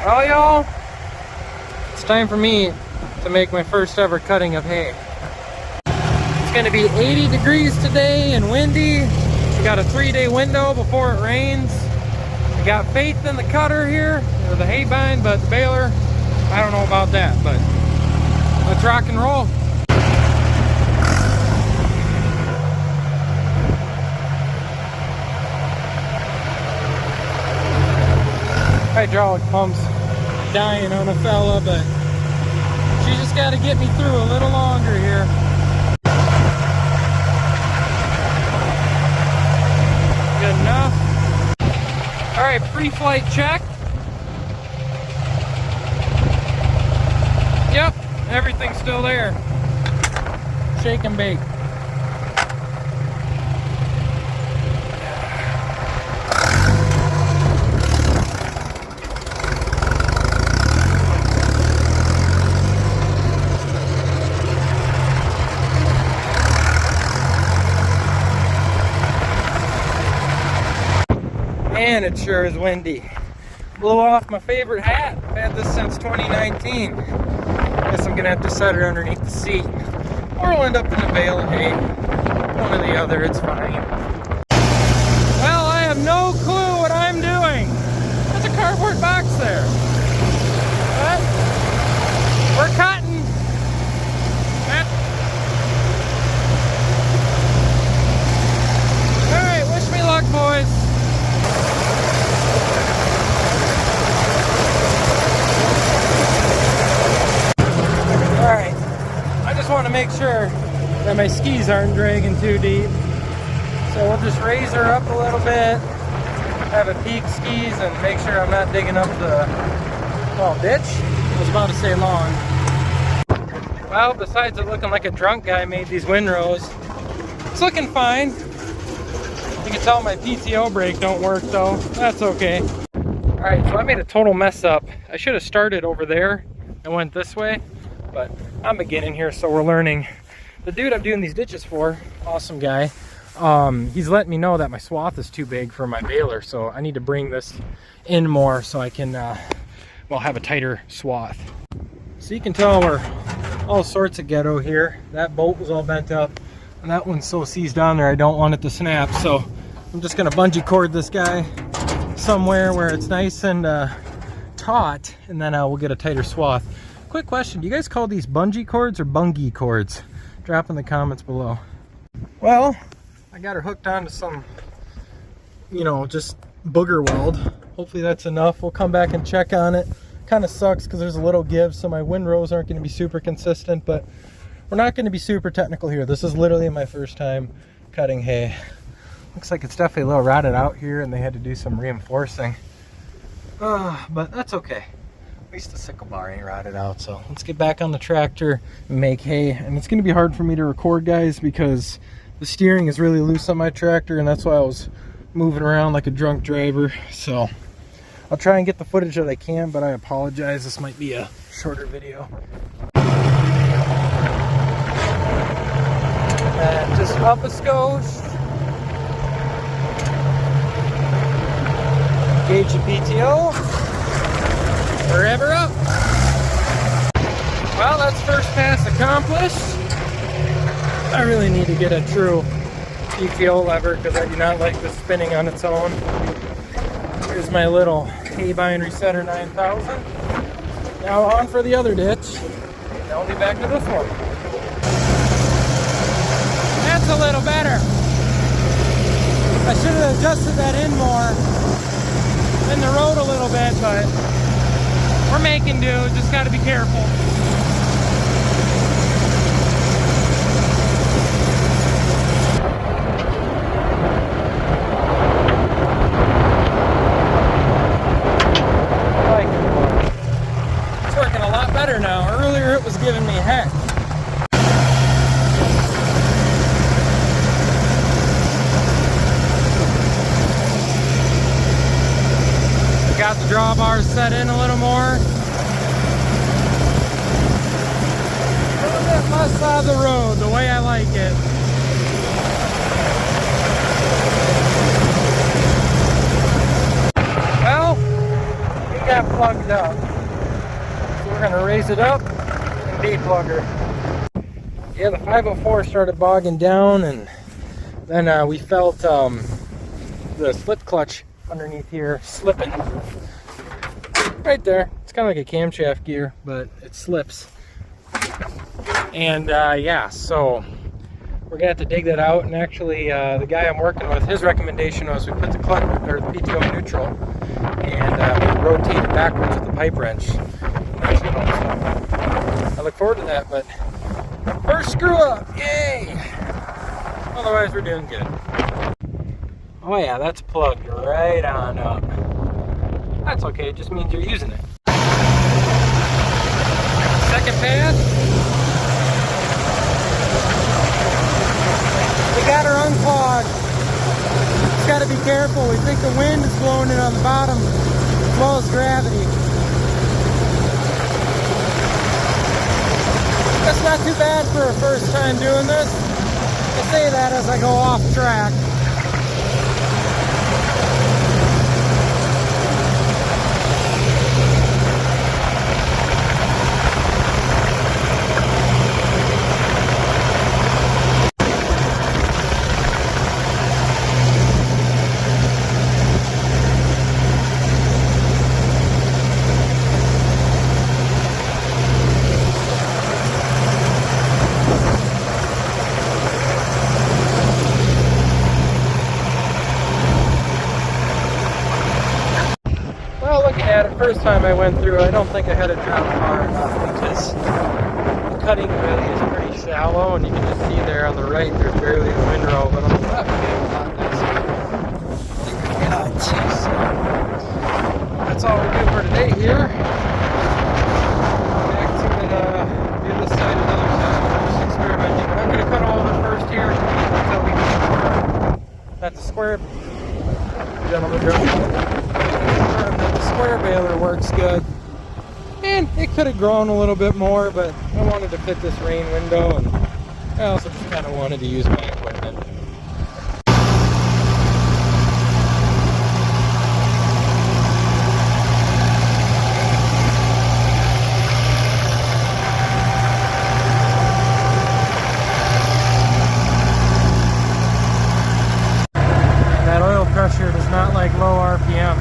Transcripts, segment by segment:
Well, y'all, it's time for me to make my first ever cutting of hay. It's gonna be 80 degrees today and windy. We got a 3-day window before it rains. I got faith in the cutter here, or the Haybine, but the baler, I don't know about that, but let's rock and roll. Hydraulic pump's dying on a fella, but she just got to get me through a little longer here. Good enough. All right, pre-flight check. Yep, everything's still there. Shake and bake. Man, it sure is windy. Blew off my favorite hat. I've had this since 2019. Guess I'm gonna have to set it underneath the seat. Or I'll end up in the bale of hay. One or the other, it's fine. Well, I have no clue what I'm doing. There's a cardboard box there. What? We're cutting. Alright, wish me luck, boys. Alright, I just want to make sure that my skis aren't dragging too deep. So we'll just raise her up a little bit, have a peak skis, and make sure I'm not digging up the, well, ditch. I was about to say lawn. Well, besides it looking like a drunk guy made these windrows, it's looking fine. You can tell my PTO brake don't work though. That's okay. Alright, so I made a total mess up. I should have started over there and went this way. But I'm beginning here, so we're learning. The dude I'm doing these ditches for, awesome guy, he's letting me know that my swath is too big for my baler, so I need to bring this in more so I can, well, have a tighter swath. So you can tell we're all sorts of ghetto here. That bolt was all bent up, and that one's so seized on there I don't want it to snap, so I'm just gonna bungee cord this guy somewhere where it's nice and taut, and then we'll get a tighter swath. Quick question, do you guys call these bungee cords or bungee cords? Drop in the comments below. Well, I got her hooked onto some, you know, just booger weld. Hopefully that's enough. We'll come back and check on it. Kind of sucks because there's a little give, so my windrows aren't going to be super consistent, but we're not going to be super technical here. This is literally my first time cutting hay. Looks like it's definitely a little rotted out here and they had to do some reinforcing. But that's okay. At least the sickle bar ain't rotted out, so let's get back on the tractor and make hay. And it's going to be hard for me to record, guys, because the steering is really loose on my tractor, and that's why I was moving around like a drunk driver. So I'll try and get the footage that I can, but I apologize. This might be a shorter video. And just up a skosh. Gauge the PTO. Forever up. Well, that's first pass accomplished. I really need to get a true PTO lever because I do not like this spinning on its own. Here's my little Haybine Resetter 9000. Now on for the other ditch. Now we'll be back to this one. That's a little better. I should have adjusted that in more in the road a little bit, but we're making do, just got to be careful. Like it. It's working a lot better now. Earlier it was giving me heck. Got the drawbars set in a little more. A little bit less side of the road, the way I like it. Well, we got plugged up. So we're gonna raise it up and deplug her. Yeah, the 504 started bogging down, and then we felt the slip clutch underneath here slipping. Right there. It's kind of like a camshaft gear, but it slips. And yeah, so we're gonna have to dig that out. And actually, the guy I'm working with, his recommendation was we put the clutch or the PTO in neutral and we rotate it backwards with the pipe wrench. So I look forward to that, but first screw up, yay! Otherwise, we're doing good. Oh yeah, that's plugged right on up. That's okay, it just means you're using it. Second pass. We got her unclogged. Just got to be careful. We think the wind is blowing it on the bottom as well as gravity. That's not too bad for a first time doing this. I say that as I go off track. First time I went through, I don't think I had it drop far enough because the cutting really is pretty shallow, and you can just see there on the right there's barely a windrow, but on the left it's a lot nicer. So that's all we do for today here. Back to the other side another time. We're just experimenting. I'm going to cut all of it first here until we can. That's a square gentleman. Square baler works good, and it could have grown a little bit more, but I wanted to fit this rain window, and I also just kind of wanted to use my equipment. That oil pressure does not like low RPM.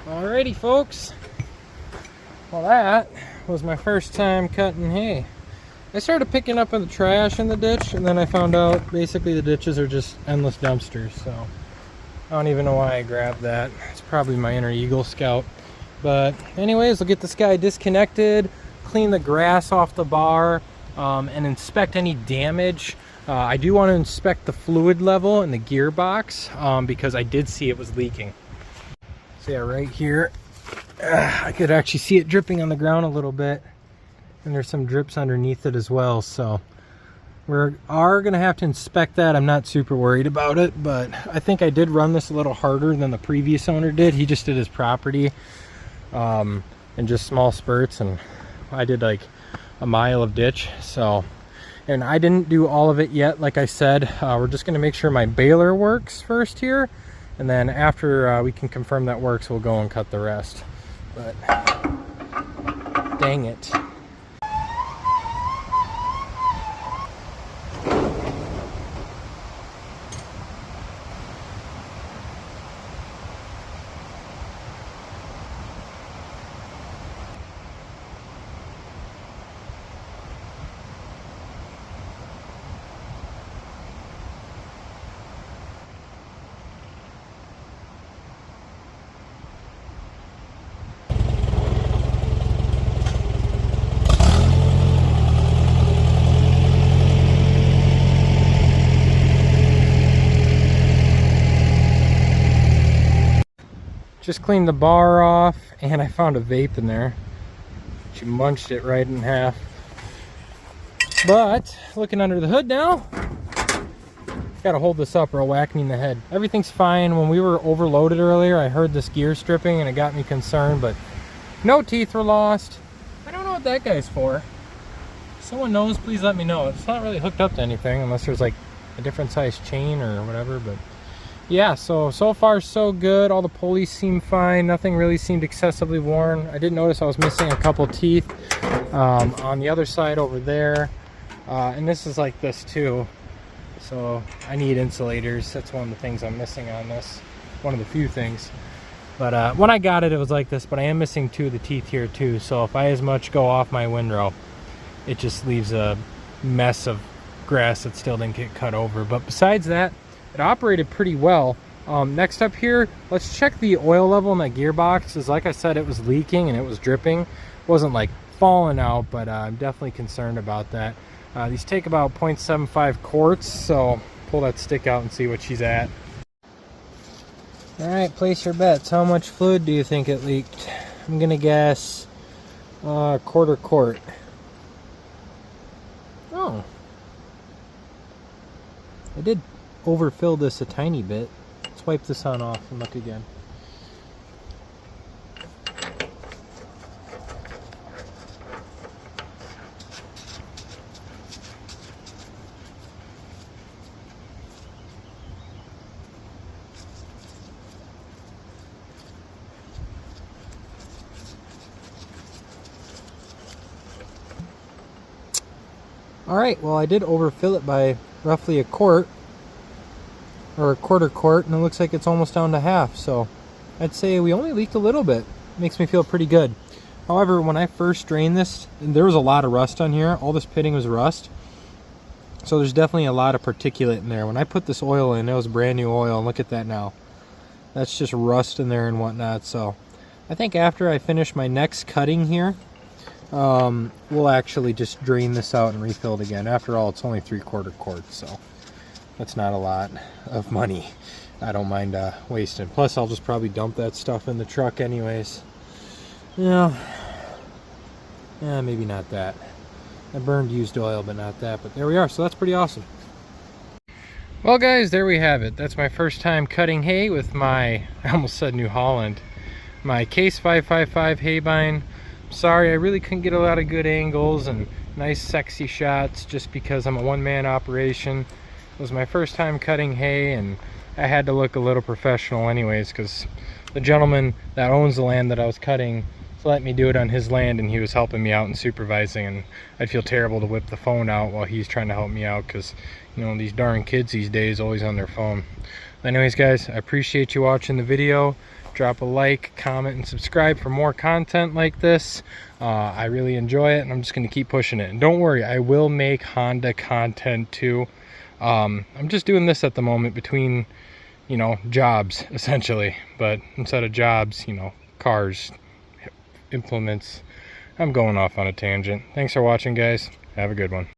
Alrighty folks, well that was my first time cutting hay. I started picking up in the trash in the ditch, and then I found out basically the ditches are just endless dumpsters, so I don't even know why I grabbed that. It's probably my inner Eagle Scout. But anyways, we'll get this guy disconnected, clean the grass off the bar, and inspect any damage. I do want to inspect the fluid level in the gearbox because I did see it was leaking. So yeah, right here, I could actually see it dripping on the ground a little bit, and there's some drips underneath it as well. So we are going to have to inspect that. I'm not super worried about it, but I think I did run this a little harder than the previous owner did. He just did his property in just small spurts, and I did like a mile of ditch. So, and I didn't do all of it yet. Like I said, we're just going to make sure my baler works first here. And then after we can confirm that works, we'll go and cut the rest. But dang it. Just cleaned the bar off, and I found a vape in there. She munched it right in half. But looking under the hood now, gotta hold this up or it'll whack me in the head. Everything's fine. When we were overloaded earlier, I heard this gear stripping and it got me concerned, but No teeth were lost. I don't know what that guy's for. If someone knows, please let me know. It's not really hooked up to anything unless there's like a different size chain or whatever, but yeah, so far so good. All the pulleys seem fine. Nothing really seemed excessively worn. I did notice I was missing a couple teeth on the other side over there. And this is like this too. So I need insulators. That's one of the things I'm missing on this. One of the few things. But when I got it, it was like this, but I am missing 2 of the teeth here too. So if I as much go off my windrow, it just leaves a mess of grass that still didn't get cut over. But besides that, it operated pretty well. Next up here, let's check the oil level in that gearbox, because like I said, it was leaking and it was dripping. It wasn't like falling out, but I'm definitely concerned about that. These take about 0.75 quarts, so pull that stick out and see what she's at. Alright, place your bets. How much fluid do you think it leaked? I'm gonna guess quarter quart. Oh, I did overfill this a tiny bit. Let's wipe this on off and look again. Alright, well I did overfill it by roughly a quart, or a quarter quart, and it looks like it's almost down to half, so I'd say we only leaked a little bit. Makes me feel pretty good. However, when I first drained this, there was a lot of rust on here. All this pitting was rust, so there's definitely a lot of particulate in there. When I put this oil in, it was brand new oil, and look at that now. That's just rust in there and whatnot. So I think after I finish my next cutting here, we'll actually just drain this out and refill it again. After all, it's only 3/4 quarts, so that's not a lot of money. I don't mind wasting. Plus, I'll just probably dump that stuff in the truck anyways. Yeah, maybe not that. I burned used oil, but not that. But there we are. So that's pretty awesome. Well, guys, there we have it. That's my first time cutting hay with my, I almost said New Holland, my Case 555 Haybine. Sorry, I really couldn't get a lot of good angles and nice sexy shots just because I'm a one-man operation. It was my first time cutting hay, and I had to look a little professional anyways, because the gentleman that owns the land that I was cutting let me do it on his land, and he was helping me out and supervising, and I'd feel terrible to whip the phone out while he's trying to help me out, because you know, these darn kids these days always on their phone. Anyways, guys, I appreciate you watching the video. Drop a like, comment, and subscribe for more content like this. I really enjoy it, and I'm just going to keep pushing it. And don't worry, I will make Honda content too. I'm just doing this at the moment between, you know, jobs essentially, but instead of jobs, you know, cars, implements. I'm going off on a tangent. Thanks for watching, guys. Have a good one.